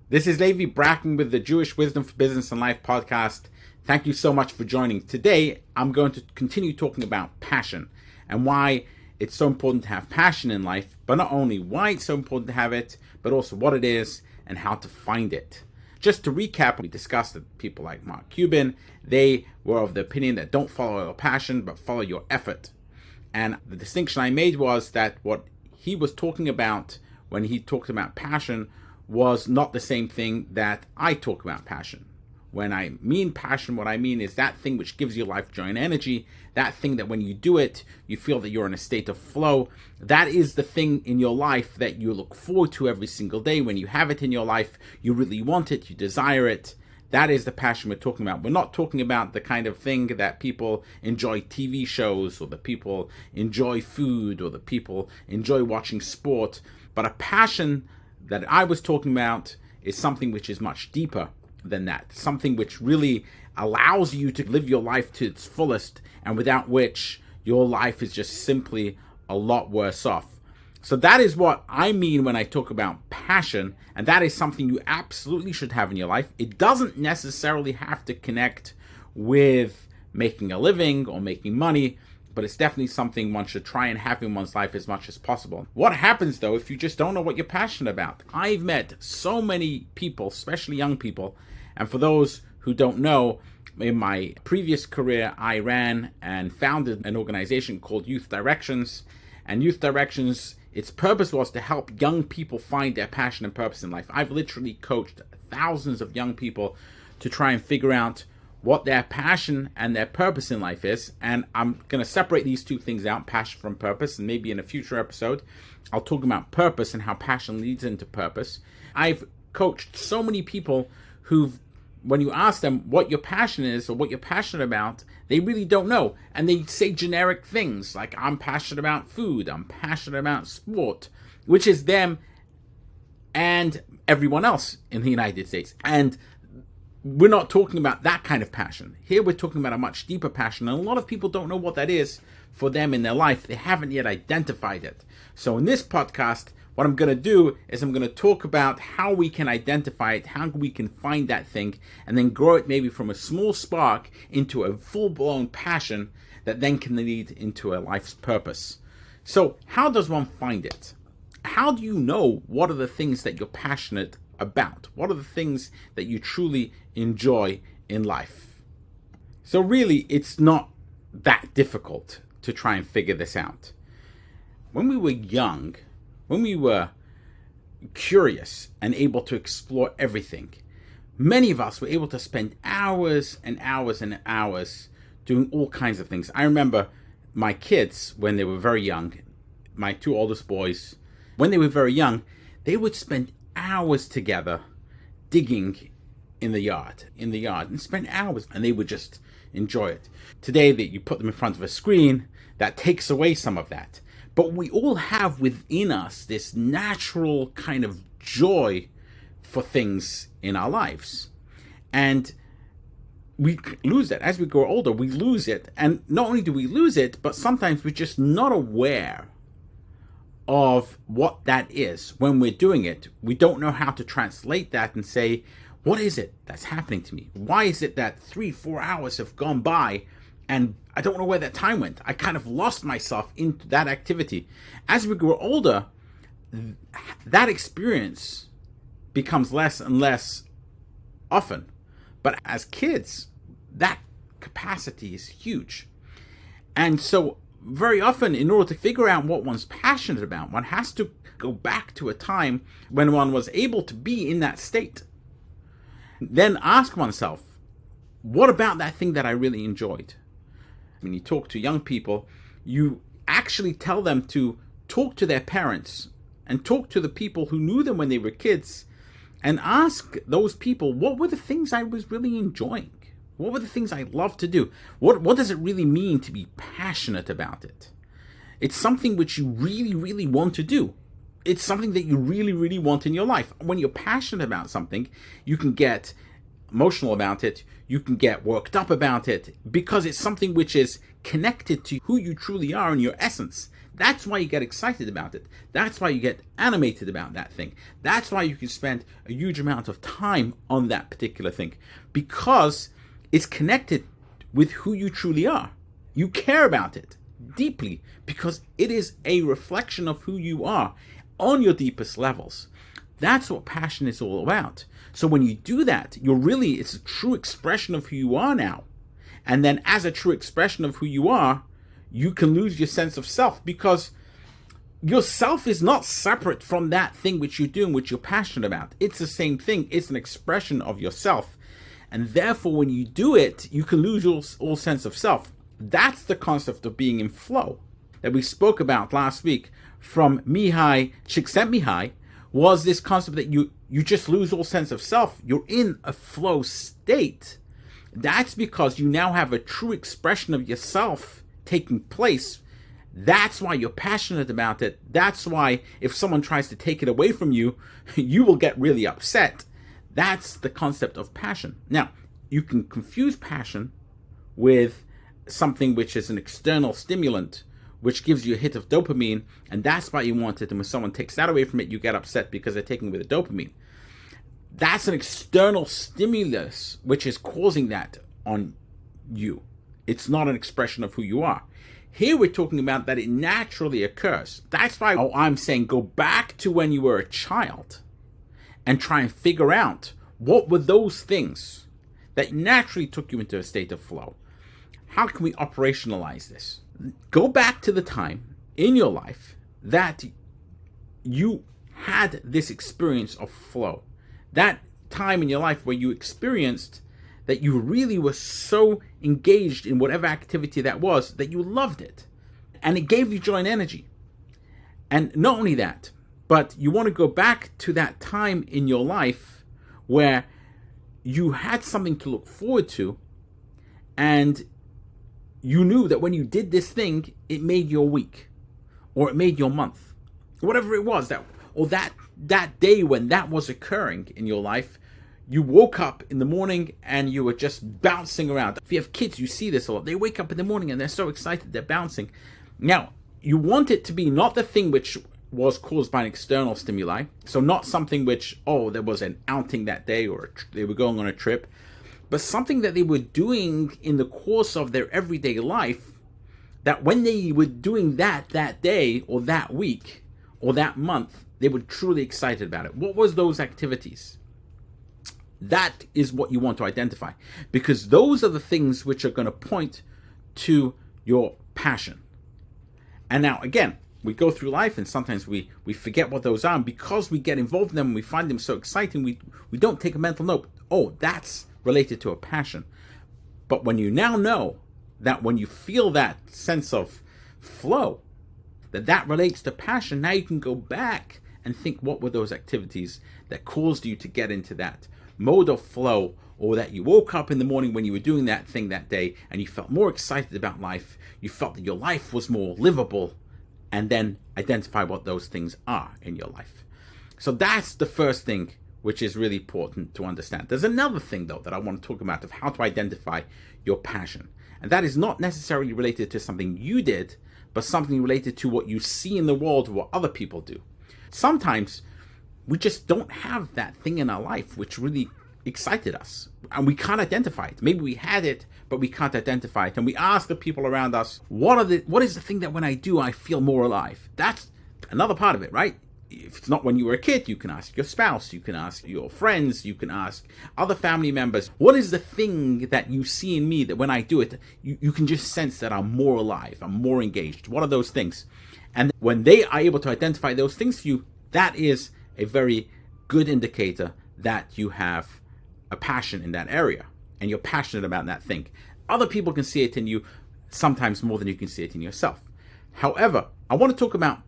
This is Levi Brackman with the Jewish Wisdom for Business and Life podcast. Thank you so much for joining. Today, I'm going to continue talking about passion and why it's so important to have passion in life, but not only why it's so important to have it, but also what it is and how to find it. Just to recap, we discussed that people like Mark Cuban, they were of the opinion that don't follow your passion, but follow your effort. And the distinction I made was that what he was talking about when he talked about passion was not the same thing that I talk about passion. When I mean passion, what I mean is that thing which gives your life joy and energy, that thing that when you do it, you feel that you're in a state of flow. That is the thing in your life that you look forward to every single day. When you have it in your life, you really want it, you desire it. That is the passion we're talking about. We're not talking about the kind of thing that people enjoy TV shows, or the people enjoy food, or the people enjoy watching sport. But a passion that I was talking about is something which is much deeper than that. Something which really allows you to live your life to its fullest, and without which your life is just simply a lot worse off. So that is what I mean when I talk about passion, and that is something you absolutely should have in your life. It doesn't necessarily have to connect with making a living or making money, but it's definitely something one should try and have in one's life as much as possible. What happens, though, if you just don't know what you're passionate about? I've met so many people, especially young people, and for those who don't know, in my previous career, I ran and founded an organization called Youth Directions. And Youth Directions, its purpose was to help young people find their passion and purpose in life. I've literally coached thousands of young people to try and figure out what their passion and their purpose in life is. And I'm going to separate these two things out, passion from purpose, and maybe in a future episode, I'll talk about purpose and how passion leads into purpose. I've coached so many people who've, when you ask them what your passion is or what you're passionate about, they really don't know. And they say generic things like, I'm passionate about food, I'm passionate about sport, which is them and everyone else in the United States. And we're not talking about that kind of passion. Here we're talking about a much deeper passion, and a lot of people don't know what that is for them in their life. They haven't yet identified it. So in this podcast, what I'm going to do is I'm going to talk about how we can identify it, how we can find that thing, and then grow it maybe from a small spark into a full-blown passion that then can lead into a life's purpose. So how does one find it? How do you know what are the things that you're passionate about? What are the things that you truly enjoy in life? So really, it's not that difficult to try and figure this out. When we were young, when we were curious and able to explore everything, many of us were able to spend hours and hours and hours doing all kinds of things. I remember my kids, when they were very young, my two oldest boys, when they were very young, they would spend hours together digging in the yard, and spend hours, and they would just enjoy it. Today, that you put them in front of a screen, that takes away some of that. But we all have within us this natural kind of joy for things in our lives. And we lose that. As we grow older, we lose it. And not only do we lose it, but sometimes we're just not aware of what that is when we're doing it. We don't know how to translate that and say, what is it that's happening to me? Why is it that 3-4 hours have gone by and I don't know where that time went? I kind of lost myself into that activity. As we grow older, that experience becomes less and less often. But as kids, that capacity is huge. And so very often, in order to figure out what one's passionate about, one has to go back to a time when one was able to be in that state. Then ask oneself, what about that thing that I really enjoyed? When you talk to young people, you actually tell them to talk to their parents and talk to the people who knew them when they were kids and ask those people, what were the things I was really enjoying? What were the things I loved to do? What does it really mean to be passionate about it? It's something which you really, really want to do. It's something that you really, really want in your life. When you're passionate about something, you can get emotional about it, you can get worked up about it, because it's something which is connected to who you truly are in your essence. That's why you get excited about it. That's why you get animated about that thing. That's why you can spend a huge amount of time on that particular thing, because it's connected with who you truly are. You care about it deeply because it is a reflection of who you are on your deepest levels. That's what passion is all about. So when you do that, it's a true expression of who you are now. And then as a true expression of who you are, you can lose your sense of self, because yourself is not separate from that thing which you're doing, which you're passionate about. It's the same thing. It's an expression of yourself. And therefore, when you do it, you can lose all sense of self. That's the concept of being in flow that we spoke about last week from Mihai Csikszentmihalyi, was this concept that you just lose all sense of self. You're in a flow state. That's because you now have a true expression of yourself taking place. That's why you're passionate about it. That's why if someone tries to take it away from you, you will get really upset. That's the concept of passion. Now, you can confuse passion with something which is an external stimulant, which gives you a hit of dopamine, and that's why you want it. And when someone takes that away from it, you get upset because they're taking away the dopamine. That's an external stimulus which is causing that on you. It's not an expression of who you are. Here we're talking about that it naturally occurs. That's why I'm saying go back to when you were a child and try and figure out what were those things that naturally took you into a state of flow. How can we operationalize this? Go back to the time in your life that you had this experience of flow. That time in your life where you experienced that you really were so engaged in whatever activity that was, that you loved it. And it gave you joy and energy. And not only that, but you want to go back to that time in your life where you had something to look forward to, and you knew that when you did this thing, it made your week, or it made your month, whatever it was, that day when that was occurring in your life. You woke up in the morning and you were just bouncing around. If you have kids, you see this a lot. They wake up in the morning and they're so excited, they're bouncing. Now, you want it to be not the thing which was caused by an external stimuli. So not something which, there was an outing that day, or they were going on a trip, but something that they were doing in the course of their everyday life, that when they were doing that day or that week or that month, they were truly excited about it. What was those activities? That is what you want to identify, because those are the things which are going to point to your passion. And now, again, we go through life and sometimes we forget what those are. And because we get involved in them and we find them so exciting, we don't take a mental note. That's related to a passion. But when you now know that when you feel that sense of flow, that relates to passion, now you can go back and think, what were those activities that caused you to get into that mode of flow, or that you woke up in the morning when you were doing that thing that day and you felt more excited about life, you felt that your life was more livable, and then identify what those things are in your life. So that's the first thing which is really important to understand. There's another thing, though, that I want to talk about of how to identify your passion. And that is not necessarily related to something you did, but something related to what you see in the world or what other people do. Sometimes we just don't have that thing in our life which really excited us, and we can't identify it. Maybe we had it, but we can't identify it. And we ask the people around us, what is the thing that when I do, I feel more alive? That's another part of it, right? If it's not when you were a kid, you can ask your spouse, you can ask your friends, you can ask other family members, what is the thing that you see in me that when I do it, you can just sense that I'm more alive, I'm more engaged? What are those things? And when they are able to identify those things for you, that is a very good indicator that you have a passion in that area and you're passionate about that thing. Other people can see it in you sometimes more than you can see it in yourself. However, I want to talk about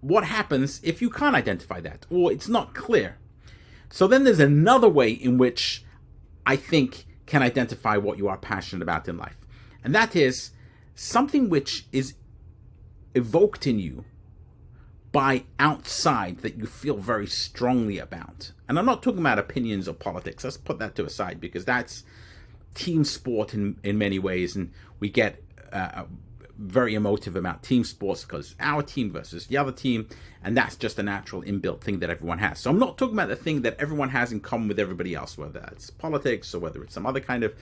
what happens if you can't identify that, or it's not clear. So then there's another way in which I think can identify what you are passionate about in life. And that is something which is evoked in you by outside that you feel very strongly about. And I'm not talking about opinions or politics. Let's put that to a side, because that's team sport in many ways, and we get very emotive about team sports because it's our team versus the other team, and that's just a natural inbuilt thing that everyone has. So I'm not talking about the thing that everyone has in common with everybody else, whether it's politics or whether it's some other kind of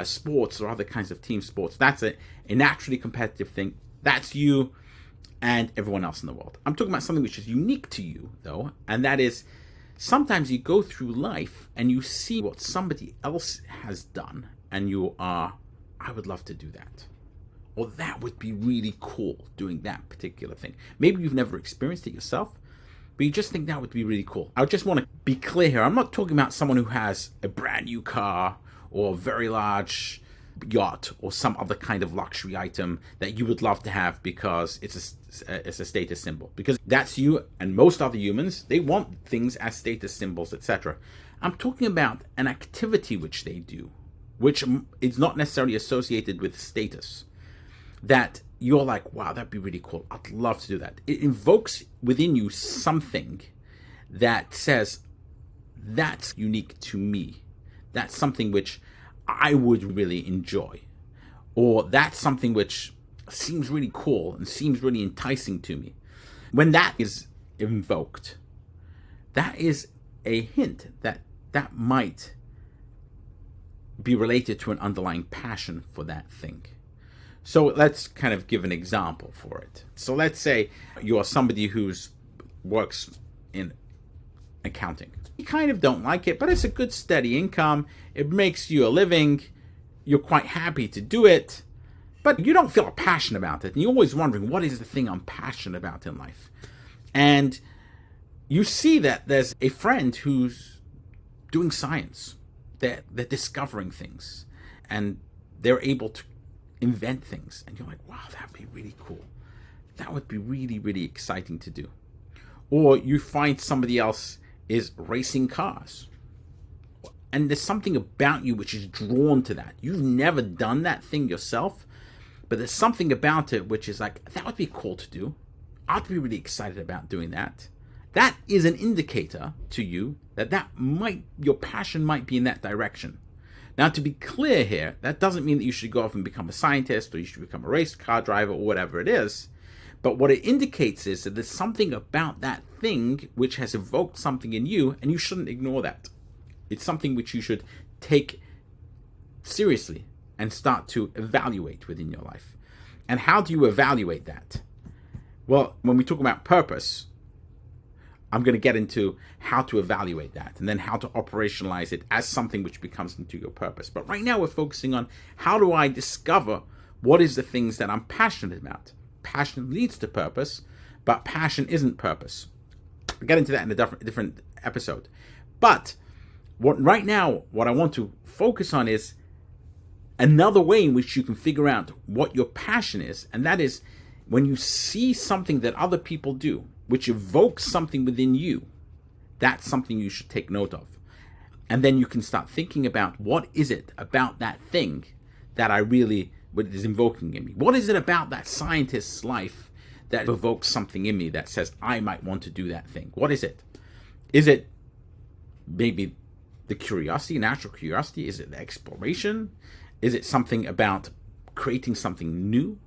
sports or other kinds of team sports. That's a naturally competitive thing. That's you and everyone else in the world. I'm talking about something which is unique to you, though, and that is sometimes you go through life and you see what somebody else has done, and you are, I would love to do that. Or that would be really cool, doing that particular thing. Maybe you've never experienced it yourself, but you just think that would be really cool. I just want to be clear here. I'm not talking about someone who has a brand new car or a very large yacht or some other kind of luxury item that you would love to have because it's a status symbol. Because that's you and most other humans. They want things as status symbols, etc. I'm talking about an activity which they do, which is not necessarily associated with status, that you're like, wow, that'd be really cool. I'd love to do that. It invokes within you something that says, that's unique to me. That's something which I would really enjoy. Or that's something which seems really cool and seems really enticing to me. When that is invoked, that is a hint that that might be related to an underlying passion for that thing. So let's kind of give an example for it. So let's say you're somebody who's works in accounting. You kind of don't like it, but it's a good steady income. It makes you a living. You're quite happy to do it, but you don't feel a passion about it. And you're always wondering, what is the thing I'm passionate about in life? And you see that there's a friend who's doing science. They're discovering things, and they're able to invent things, and you're like, wow, that'd be really cool. That would be really, really exciting to do. Or you find somebody else is racing cars, and there's something about you which is drawn to that. You've never done that thing yourself, but there's something about it which is like, that would be cool to do. I'd be really excited about doing that. That is an indicator to you that your passion might be in that direction. Now, to be clear here, that doesn't mean that you should go off and become a scientist or you should become a race car driver or whatever it is. But what it indicates is that there's something about that thing which has evoked something in you, and you shouldn't ignore that. It's something which you should take seriously and start to evaluate within your life. And how do you evaluate that? Well, when we talk about purpose, I'm going to get into how to evaluate that and then how to operationalize it as something which becomes into your purpose. But right now we're focusing on, how do I discover what is the things that I'm passionate about? Passion leads to purpose, but passion isn't purpose. I'll get into that in a different episode. But right now, what I want to focus on is another way in which you can figure out what your passion is, and that is when you see something that other people do, which evokes something within you, that's something you should take note of. And then you can start thinking about, what is it about that thing that what is invoking in me? What is it about that scientist's life that evokes something in me that says I might want to do that thing? What is it? Is it maybe the curiosity, natural curiosity? Is it the exploration? Is it something about creating something new?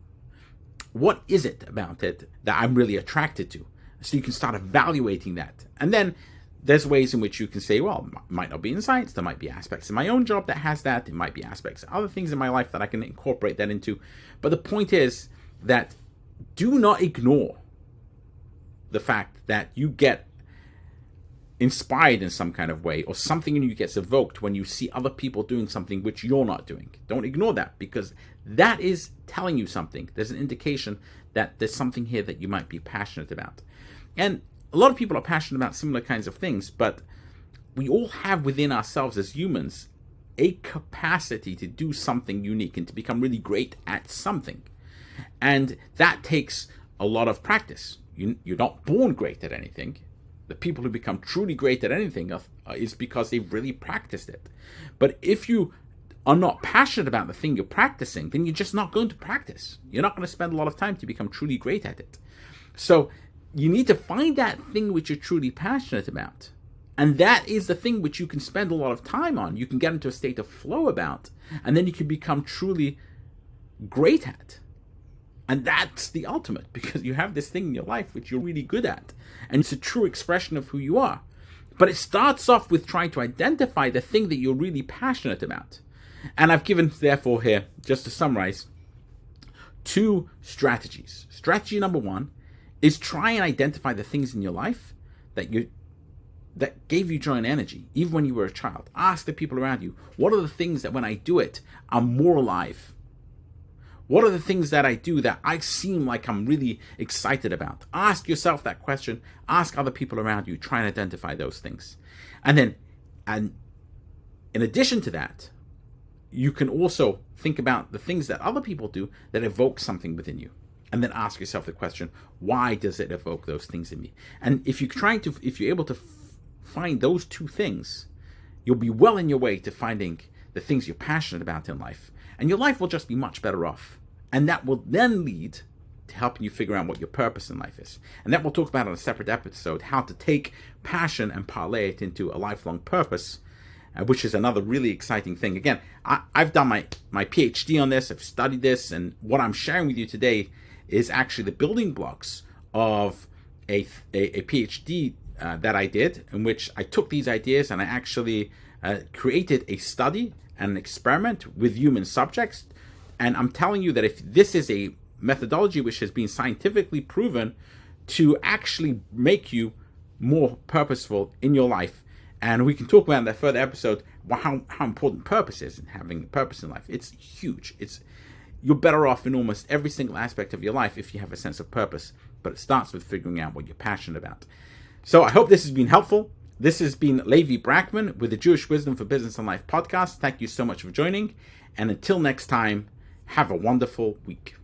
What is it about it that I'm really attracted to? So you can start evaluating that. And then there's ways in which you can say, well, it might not be in science. There might be aspects of my own job that has that. It might be aspects of other things in my life that I can incorporate that into. But the point is that do not ignore the fact that you get inspired in some kind of way, or something in you gets evoked when you see other people doing something which you're not doing. Don't ignore that, because that is telling you something. There's an indication that there's something here that you might be passionate about. And a lot of people are passionate about similar kinds of things, but we all have within ourselves as humans a capacity to do something unique and to become really great at something. And that takes a lot of practice. You're not born great at anything. The people who become truly great at anything is because they've really practiced it. But if you are not passionate about the thing you're practicing, then you're just not going to practice. You're not going to spend a lot of time to become truly great at it. So you need to find that thing which you're truly passionate about. And that is the thing which you can spend a lot of time on. You can get into a state of flow about, and then you can become truly great at. And that's the ultimate, because you have this thing in your life which you're really good at. And it's a true expression of who you are. But it starts off with trying to identify the thing that you're really passionate about. And I've given, therefore, here, just to summarize, 2 strategies. Strategy number 1 is try and identify the things in your life that gave you joy and energy, even when you were a child. Ask the people around you, what are the things that when I do it, I'm more alive? What are the things that I do that I seem like I'm really excited about? Ask yourself that question. Ask other people around you. Try and identify those things. And in addition to that, you can also think about the things that other people do that evoke something within you. And then ask yourself the question, why does it evoke those things in me? And if you're able to find those 2 things, you'll be well in your way to finding the things you're passionate about in life. And your life will just be much better off. And that will then lead to helping you figure out what your purpose in life is. And that we'll talk about on a separate episode, how to take passion and parlay it into a lifelong purpose, which is another really exciting thing. Again, I've done my PhD on this, I've studied this, and what I'm sharing with you today is actually the building blocks of a PhD that I did, in which I took these ideas and I actually created a study and an experiment with human subjects. And I'm telling you that if this is a methodology which has been scientifically proven to actually make you more purposeful in your life, and we can talk about in that further episode how important purpose is and having a purpose in life. It's huge. You're better off in almost every single aspect of your life if you have a sense of purpose, but it starts with figuring out what you're passionate about. So I hope this has been helpful. This has been Levi Brackman with the Jewish Wisdom for Business and Life podcast. Thank you so much for joining. And until next time, have a wonderful week.